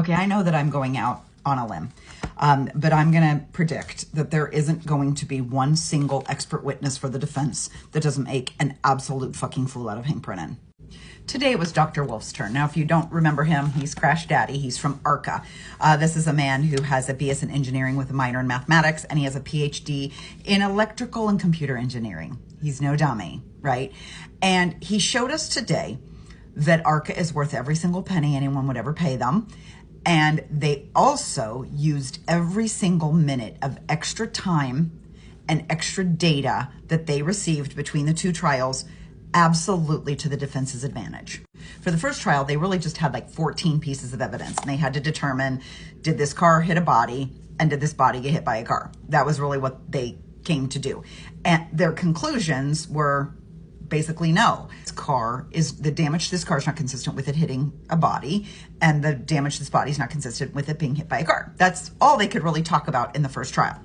Okay, I know that I'm going out on a limb, but I'm going to predict that there isn't going to be one single expert witness for the defense that doesn't make an absolute fucking fool out of Hank Brennan. Today was Dr. Wolf's turn. Now, if you don't remember him, he's Crash Daddy. He's from ARCA. This is a man who has a BS in engineering with a minor in mathematics, and he has a PhD in electrical and computer engineering. He's no dummy, right? And he showed us today that ARCA is worth every single penny anyone would ever pay them. And they also used every single minute of extra time and extra data that they received between the two trials absolutely to the defense's advantage. For the first trial, they really just had like 14 pieces of evidence, and they had to determine, did this car hit a body, and did this body get hit by a car? That was really what they came to do. And their conclusions were basically no. The damage to this car is not consistent with it hitting a body, and the damage to this body is not consistent with it being hit by a car. That's all they could really talk about in the first trial.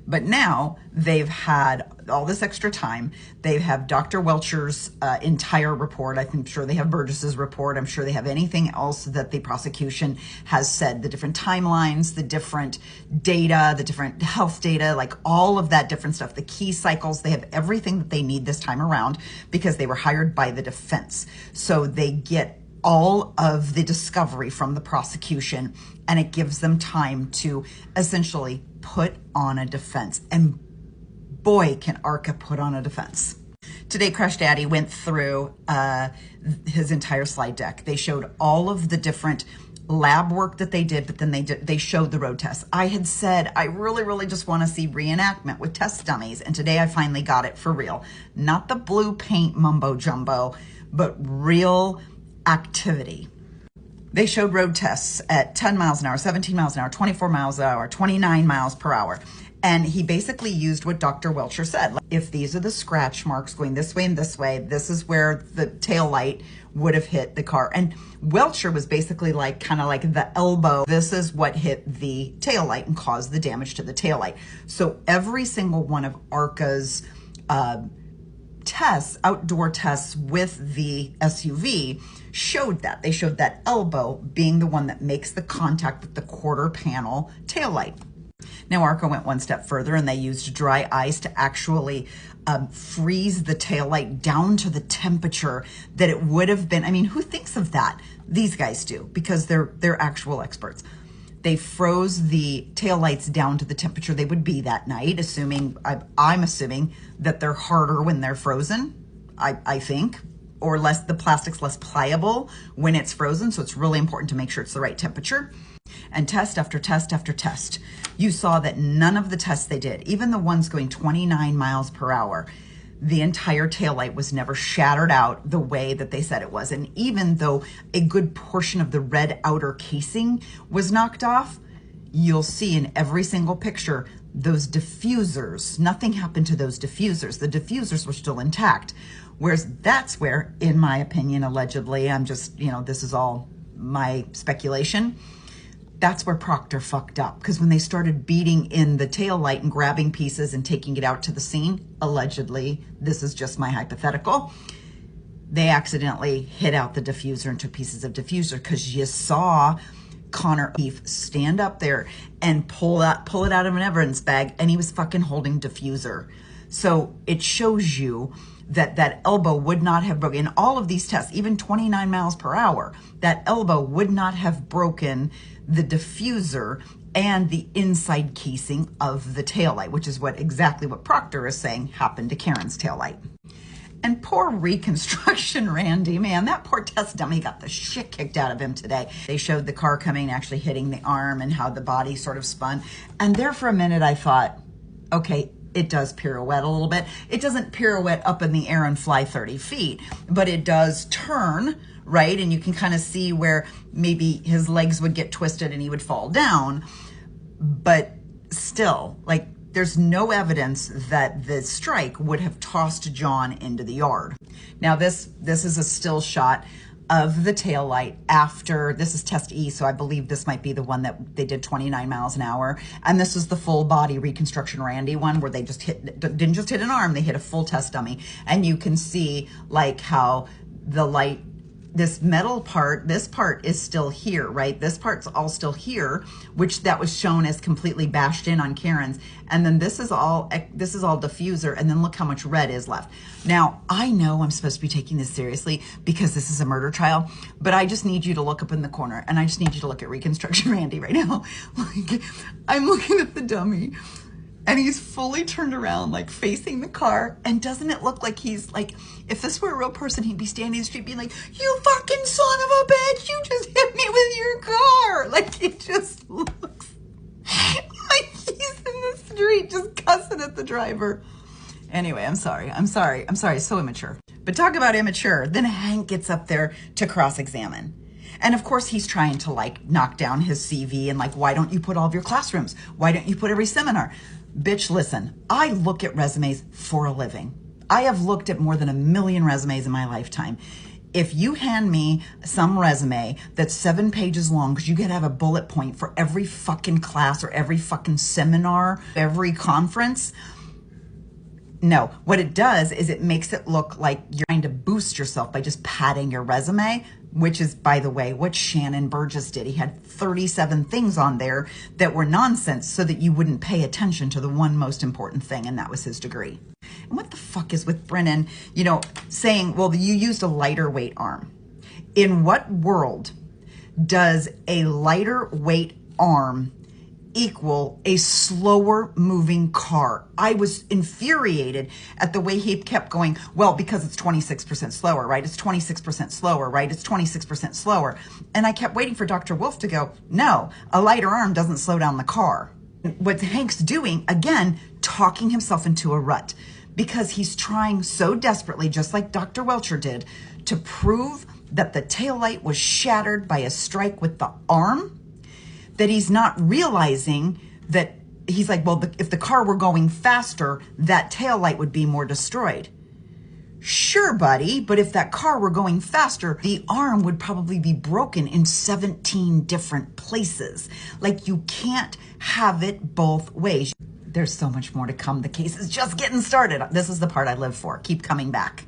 But now they've had all this extra time. They have Dr. Welcher's entire report. I'm sure they have Burgess's report. I'm sure they have anything else that the prosecution has said, the different timelines, the different data, the different health data, like all of that different stuff, the key cycles. They have everything that they need this time around because they were hired by the defense. So they get all of the discovery from the prosecution, and it gives them time to essentially put on a defense. And boy, can ARCA put on a defense. Today, Crash Daddy went through his entire slide deck. They showed all of the different lab work that they did, but then they showed the road tests. I had said, I really just want to see reenactment with test dummies, and today I finally got it for real. Not the blue paint mumbo jumbo, but real activity. They showed road tests at 10 miles an hour, 17 miles an hour, 24 miles an hour, 29 miles per hour. And he basically used what Dr. Welcher said. If these are the scratch marks going this way and this way, this is where the tail light would have hit the car. And Welcher was basically like, kind of like the elbow. This is what hit the tail light and caused the damage to the tail light. So every single one of ARCA's tests, outdoor tests with the SUV showed that. They showed that elbow being the one that makes the contact with the quarter panel taillight. Now, ARCA went one step further, and they used dry ice to actually freeze the taillight down to the temperature that it would have been. I mean, who thinks of that? These guys do, because they're actual experts. They froze the taillights down to the temperature they would be that night, I'm assuming that they're harder when they're frozen, I think, or the plastic's less pliable when it's frozen. So it's really important to make sure it's the right temperature. And test after test after test, you saw that none of the tests they did, even the ones going 29 miles per hour, the entire taillight was never shattered out the way that they said it was. And even though a good portion of the red outer casing was knocked off, you'll see in every single picture, those diffusers, nothing happened to those diffusers. The diffusers were still intact. Whereas that's where, in my opinion, allegedly, I'm just, this is all my speculation, that's where Proctor fucked up. Because when they started beating in the tail light and grabbing pieces and taking it out to the scene, allegedly, this is just my hypothetical, they accidentally hit out the diffuser and took pieces of diffuser, because you saw Connor Heath stand up there and pull it out of an evidence bag, and he was fucking holding diffuser. So it shows you that elbow would not have broken. In all of these tests, even 29 miles per hour, that elbow would not have broken the diffuser and the inside casing of the taillight, which is exactly what Proctor is saying happened to Karen's taillight. And poor Reconstruction Randy, man, that poor test dummy got the shit kicked out of him today. They showed the car coming, actually hitting the arm, and how the body sort of spun. And there for a minute, I thought, okay, it does pirouette a little bit. It doesn't pirouette up in the air and fly 30 feet, but it does turn, right? And you can kind of see where maybe his legs would get twisted and he would fall down. But still, like, there's no evidence that the strike would have tossed John into the yard. Now, this is a still shot of the taillight after, this is test E, so I believe this might be the one that they did 29 miles an hour. And this is the full body Reconstruction Randy one, where they didn't just hit an arm, they hit a full test dummy. And you can see like how the light this metal part, this part is still here, right? This part's all still here, which that was shown as completely bashed in on Karen's. And then this is all diffuser. And then look how much red is left. Now, I know I'm supposed to be taking this seriously because this is a murder trial, but I just need you to look up in the corner and I just need you to look at Reconstruction Randy right now. Like, I'm looking at the dummy. And he's fully turned around, like facing the car. And doesn't it look like he's like, if this were a real person, he'd be standing in the street being like, you fucking son of a bitch, you just hit me with your car. Like, it just looks like he's in the street just cussing at the driver. Anyway, I'm sorry. So immature. But talk about immature. Then Hank gets up there to cross-examine. And of course, he's trying to like knock down his CV and like, why don't you put all of your classrooms? Why don't you put every seminar? Bitch, listen, I look at resumes for a living. I have looked at more than 1 million resumes in my lifetime. If you hand me some resume that's 7 pages long, because you gotta have a bullet point for every fucking class or every fucking seminar, every conference, no, what it does is it makes it look like you're trying to boost yourself by just padding your resume, which is, by the way, what Shannon Burgess did. He had 37 things on there that were nonsense so that you wouldn't pay attention to the one most important thing, and that was his degree. And what the fuck is with Brennan, saying, well, you used a lighter weight arm. In what world does a lighter weight arm equal a slower moving car? I was infuriated at the way he kept going, well, because it's 26% slower, right? It's 26% slower, right? It's 26% slower. And I kept waiting for Dr. Wolf to go, no, a lighter arm doesn't slow down the car. What Hank's doing, again, talking himself into a rut because he's trying so desperately, just like Dr. Welcher did, to prove that the taillight was shattered by a strike with the arm, that he's not realizing that he's like, well, if the car were going faster, that taillight would be more destroyed. Sure, buddy, but if that car were going faster, the arm would probably be broken in 17 different places. Like, you can't have it both ways. There's so much more to come. The case is just getting started. This is the part I live for. Keep coming back.